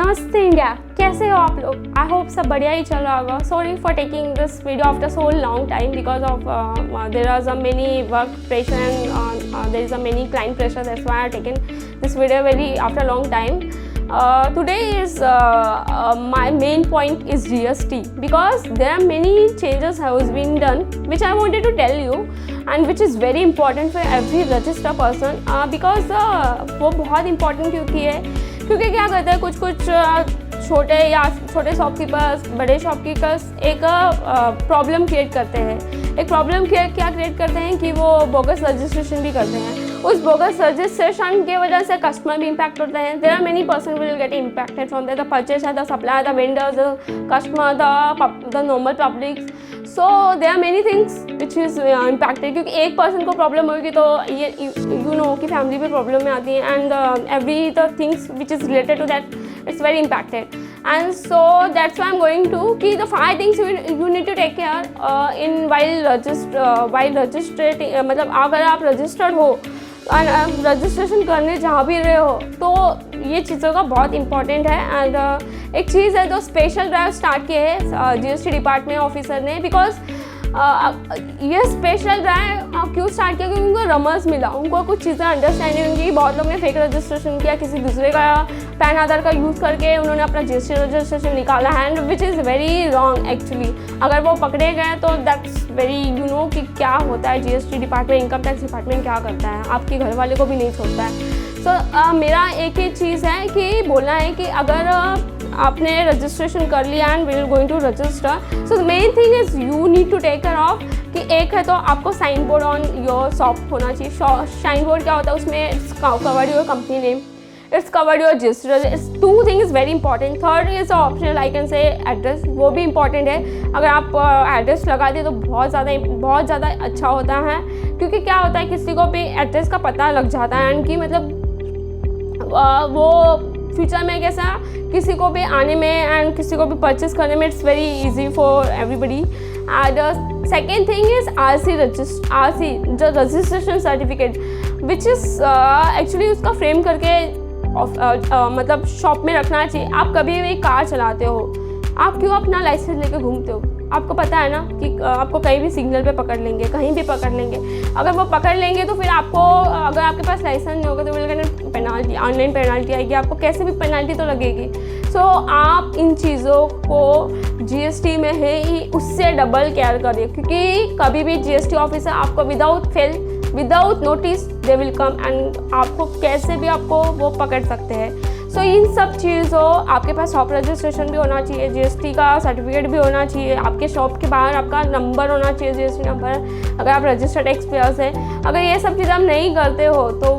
नमस्ते इंडिया, कैसे हो आप लोग? आई होप सब बढ़िया ही चल रहा होगा. Sorry for taking this video after so long time because of there are some many work pressure and there is a many client pressure. That's why I taken this video very after a long time. Today is my main point is GST because there are many changes has been done which I wanted to tell you and which is very important for every registered person because वो बहुत important क्योंकि क्या करते हैं कुछ छोटे shopkeepers, बड़े shopkeepers एक प्रॉब्लम क्रिएट करते हैं. एक प्रॉब्लम क्या क्रिएट करते हैं कि वो बोगस रजिस्ट्रेशन भी करते हैं. उस बोगस रजिस्ट्रेशन की वजह से कस्टमर भी इम्पैक्ट होते हैं. There are many person will get impacted from the purchaser, the supplier, the vendors, the customer, the normal public. So there are many things which is impacted क्योंकि एक person को problem होगी तो ये you know कि family भी problem में आती है and every the things which is related to that it's very impacted. And so that's why I'm going to key the 5 things you need to take care in while registering. मतलब अगर आप registered हो और registration करने जहाँ भी रहे हो तो ये चीज़ों का बहुत इंपॉर्टेंट है. एंड एक चीज़ है जो स्पेशल ड्राइव स्टार्ट किए है GST डिपार्टमेंट ऑफिसर ने बिकॉज ये स्पेशल ड्राइव क्यों स्टार्ट किया क्योंकि उनको रमर्स मिला, उनको कुछ चीज़ें अंडरस्टैंडिंग होंगी. बहुत लोग ने फेक रजिस्ट्रेशन किया, किसी दूसरे का पैन आधार का यूज़ करके उन्होंने अपना GST रजिस्ट्रेशन निकाला है and which is very wrong actually. अगर वो पकड़े गए तो दैट्स वेरी यू नो कि क्या होता है GST department, income tax department क्या करता है, आपके घर वाले को भी नहीं छोड़ता है. सो मेरा एक ही चीज़ है कि बोलना है कि अगर आपने रजिस्ट्रेशन कर लिया and we are going to register, so the main thing is you need to take care of कि एक है तो आपको sign board on your shop होना चाहिए. साइन बोर्ड क्या होता है उसमें it's covered your company name, it's covered your GST. 2 thing is very important. Third is optional I can say address, वो भी इंपॉर्टेंट है. अगर आप एड्रेस लगा दें तो बहुत ज़्यादा अच्छा होता है क्योंकि क्या होता है किसी को भी एड्रेस का पता लग जाता है एंड कि मतलब वो फ्यूचर में कैसा किसी को भी आने में एंड किसी को भी परचेस करने में it's very easy for everybody. And second thing is RC जो registration certificate which is actually उसका फ्रेम करके मतलब शॉप में रखना चाहिए. आप कभी भी कार चलाते हो, आप क्यों अपना लाइसेंस लेके घूमते हो? आपको पता है ना कि आपको कहीं भी सिग्नल पे पकड़ लेंगे, कहीं भी पकड़ लेंगे. अगर वो पकड़ लेंगे तो फिर आपको अगर आपके पास लाइसेंस नहीं होगा तो वो पेनाल्टी, ऑनलाइन पेनाल्टी आएगी, आपको कैसे भी पेनाल्टी तो लगेगी. सो आप इन चीज़ों को GST में है ही उससे डबल केयर करिए क्योंकि कभी भी GST ऑफिसर आपको without notice they will come and आपको कैसे भी आपको वो पकड़ सकते हैं. सो इन सब चीज़ों आपके पास शॉप रजिस्ट्रेशन भी होना चाहिए, GST का सर्टिफिकेट भी होना चाहिए, आपके शॉप के बाहर आपका नंबर होना चाहिए GST नंबर अगर आप रजिस्टर्ड एक्सपेयर्स है. अगर ये सब चीज़ आप नहीं करते हो तो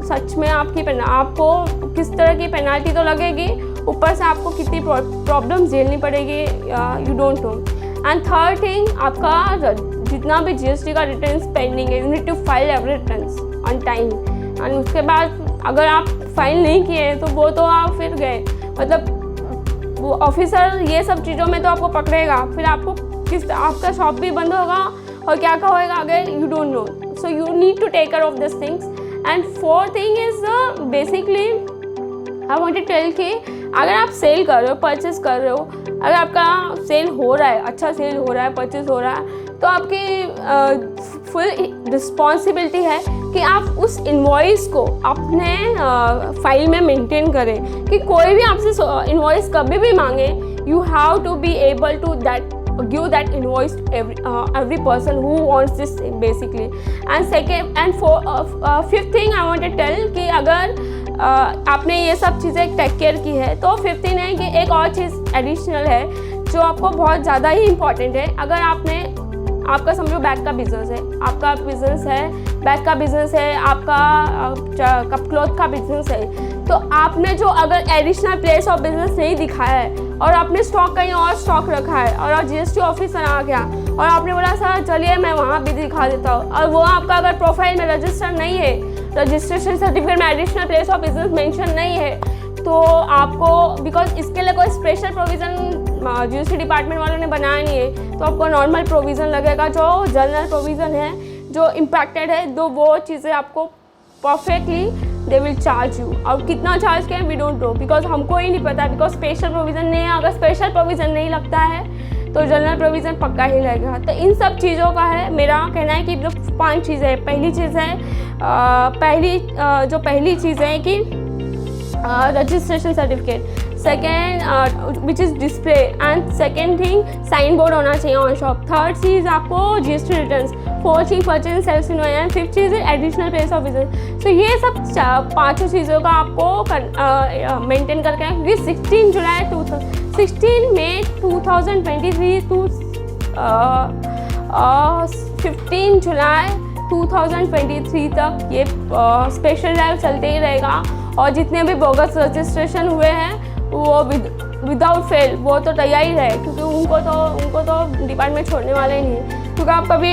सच में आपको किस तरह की पेनाल्टी तो लगेगी, ऊपर से आपको कितनी प्रॉब्लम झेलनी पड़ेगी you don't know. And third thing, आपका जितना भी GST का रिटर्न्स पेंडिंग है you need to file every returns on time. And उसके बाद अगर आप फाइल नहीं किए तो वो तो आप फिर गए, मतलब वो ऑफिसर ये सब चीज़ों में तो आपको पकड़ेगा, फिर आपको आपका शॉप भी बंद होगा और क्या होएगा अगर you don't know. So you need to take care of this things. And fourth thing is basically I want to tell कि अगर आप सेल कर रहे हो, परचेस कर रहे हो, अगर आपका सेल हो रहा है, अच्छा सेल हो रहा है, परचेस हो रहा है तो आपकी फुल रिस्पॉन्सिबिलिटी है कि आप उस इन्वॉइस को अपने फाइल में मेंटेन करें कि कोई भी आपसे इन्वॉइस कभी भी मांगे you have to be able to give that invoice to every person who wants this basically. And fifth thing I want to tell कि अगर आपने ये सब चीज़ें टेक केयर की है तो फिफ्थ थिंग है कि एक और चीज़ एडिशनल है जो आपको बहुत ज़्यादा ही इम्पॉर्टेंट है. अगर आपका समझो बैग का बिजनेस है, आपका बिजनेस है, बैग का बिजनेस है, आपका कप क्लॉथ का बिजनेस है, तो आपने जो अगर एडिशनल प्लेस ऑफ बिजनेस नहीं दिखाया है और आपने स्टॉक कहीं और स्टॉक रखा है और GST ऑफिसर आ गया और आपने बोला सर चलिए मैं वहाँ भी दिखा देता हूँ और वो आपका अगर प्रोफाइल में रजिस्टर नहीं है, रजिस्ट्रेशन सर्टिफिकेट में additional place of business mention नहीं है तो आपको बिकॉज इसके लिए कोई स्पेशल प्रोविज़न GST डिपार्टमेंट वालों ने बनाया नहीं है तो आपको नॉर्मल प्रोविज़न लगेगा जो जनरल प्रोविज़न है जो इम्पैक्टेड है, तो वो चीज़ें आपको perfectly they will charge you. और कितना चार्ज करें वी डोंट नो, बिकॉज हमको ही नहीं पता, बिकॉज स्पेशल प्रोविज़न नहीं है। अगर स्पेशल प्रोविज़न नहीं लगता है तो जनरल प्रोविज़न पक्का ही लगेगा। तो इन सब चीज़ों का है, मेरा कहना है कि जो 5 चीज़ें हैं। पहली चीज़ है पहली चीज़ है कि registration certificate, second which is display, and second thing sign board होना चाहिए ऑन शॉप। थर्ड चीज़ आपको GST रिटर्न्स, फोर्थ चीज़ purchase sales invoice, and fifth चीज़ additional place of visit. So ये सब 5 चीज़ों का आपको मेंटेन करके है। 16 मई 2023 टू 15 जुलाई 2023 तक ये स्पेशल ड्राइव चलते ही रहेगा। और जितने भी बोगस रजिस्ट्रेशन हुए हैं वो विदाउट फेल वो तो तैयार ही रहे, क्योंकि उनको तो डिपार्टमेंट छोड़ने वाले नहीं। क्योंकि आप कभी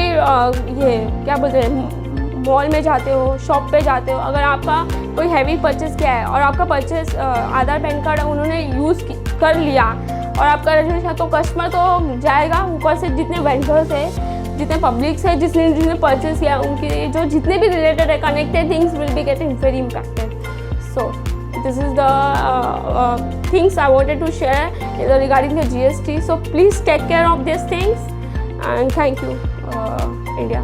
ये क्या बोलते हैं, मॉल में जाते हो, शॉप पे जाते हो, अगर आपका कोई हैवी परचेस किया है और आपका परचेस आधार पैन कार्ड उन्होंने यूज़ कर लिया और आपका रजिस्ट्रेशन, तो कस्टमर तो जाएगा। ऊपर से जितने वेंडर्स है, जितने पब्लिक्स है, जिसने परचेस किया, उनके जो जितने भी रिलेटेड है connected things will be getting very impacted. So this is the things I wanted to share regarding the GST. So please take care of these things, and thank you, India.